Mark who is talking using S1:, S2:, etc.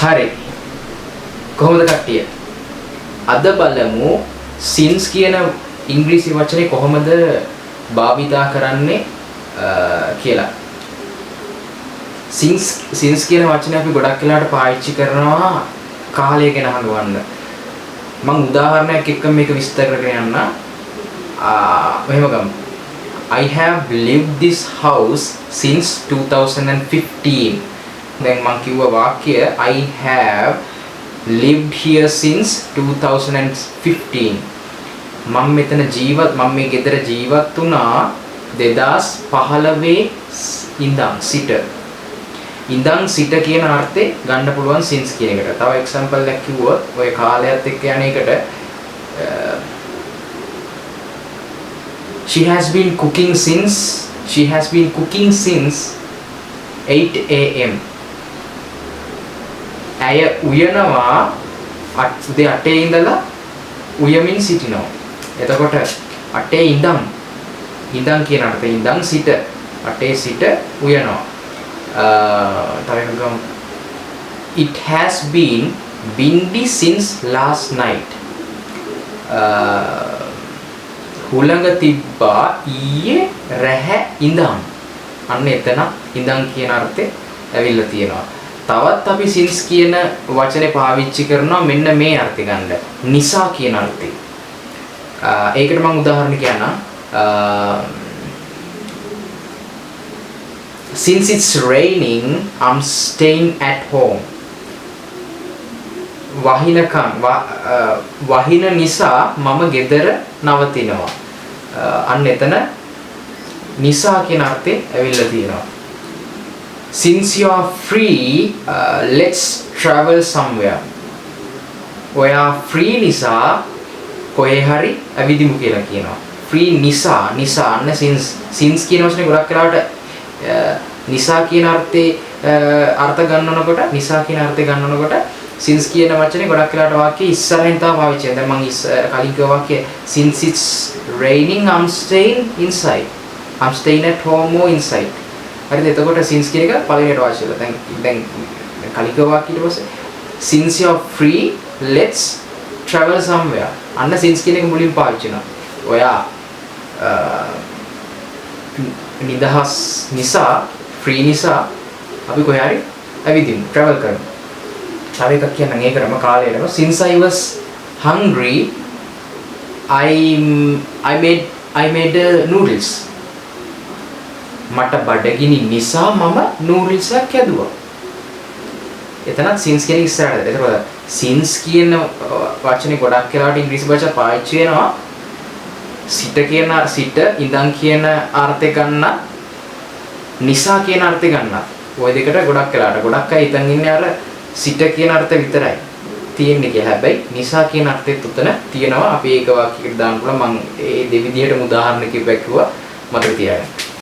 S1: හරි. කොහොමද කට්ටිය? අද බලමු since කියන ඉංග්‍රීසි වචනේ කොහොමද භාවිතා කරන්නේ කියලා. since කියන වචනේ අපි ගොඩක් වෙලාවට පාවිච්චි කරනවා කාලය ගැන හඳුන්වන්න. මම උදාහරණයක් එක්ක මේක විස්තර කරගෙන යන්න. මෙහෙම ගමු. I have lived this house since 2015. දැන් මම කිව්ව වාක්‍ය I have lived here since 2015. මම මේ ගෙදර ජීවත් වුණා 2015 ඉඳන් සිට. ඉඳන් සිට කියන අර්ථේ ගන්න පුළුවන් since කියන එකට. තව එක්සැම්පල් එකක් කිව්වොත් ඔය කාලයත් එක්ක යන එකට She has been cooking since 8 a.m. ඇය උයනවා උදේ 8 ඉඳලා උයමින් සිටිනවා. එතකොට 8 ඉඳන් කියන අර්ථය ඉඳන් සිට 8 සිට උයනවා. තව එකක් ගමු. It has been windy since last night. හුළඟ තිබ්බා ඊයේ රැහැ ඉඳන්. අන්න එතන ඉඳන් කියන අර්ථය ඇවිල්ලා තියෙනවා. තවත් අපි since කියන වචනේ පාවිච්චි කරනවා මෙන්න මේ අර්ථය ගන්න. නිසා කියන අර්ථය. ඒකට මම උදාහරණ කියන්නම්. Since it's raining, I'm staying at home. වහින නිසා මම ගෙදර නවතිනවා. අන්න එතන නිසා කියන අර්ථය ඇවිල්ලා තියෙනවා. Since you are free, let's travel somewhere. ඔයා free නිසා කොහේ හරි ඇවිදිමු කියලා කියනවා. free නිසා අන්න since කියන වචනේ ගොඩක් වෙලාවට නිසා කියන අර්ථේ අර්ථ ගන්නනකොට since කියන වචනේ ගොඩක් වෙලාවට වාක්‍යයේ ඉස්සරහින් තමයි පාවිච්චි වෙන්නේ. දැන් මම කලින් කිව්ව වාක්‍යය since it's raining I'm staying inside. I'm staying at home or inside. හරිද? එතකොට since කියන එක පළවෙනියට වාචි වෙලා. දැන් කලින් කිව්ව වාක්‍යයට පස්සේ since you are free let's travel somewhere. අන්න since කියන එක මුලින් පාවිච්චි වෙනවා. ඔයා නිදහස් නිසා free නිසා අපි කොහේ හරි ඇවිදිමු travel කරමු. තව එකක් කියන්නම් ඒකටම කාලයටම since I was hungry I made noodles. මට බඩගිනි නිසා මම noodles එකක් හැදුවා. එතනත් since කියන ඉස්සරහට. ඒතකොට since කියන වචනේ ගොඩක් වෙලාවට ඉංග්‍රීසි භාෂාව පාවිච්චි වෙනවා සිට ඉඳන් කියන අර්ථය ගන්න නිසා කියන අර්ථය ගන්න. ওই දෙකට ගොඩක් අය හිතන් ඉන්නේ අර සිට කියන අර්ථය විතරයි තියෙන්නේ කියලා. හැබැයි නිසා කියන අර්ථෙත් උතන තියෙනවා. අපි ඒක වාක්‍යයකට දාන්න පුළුවන්. මම ඒ දෙවිදිහටම උදාහරණ කිව්වා මතක තියාගන්න.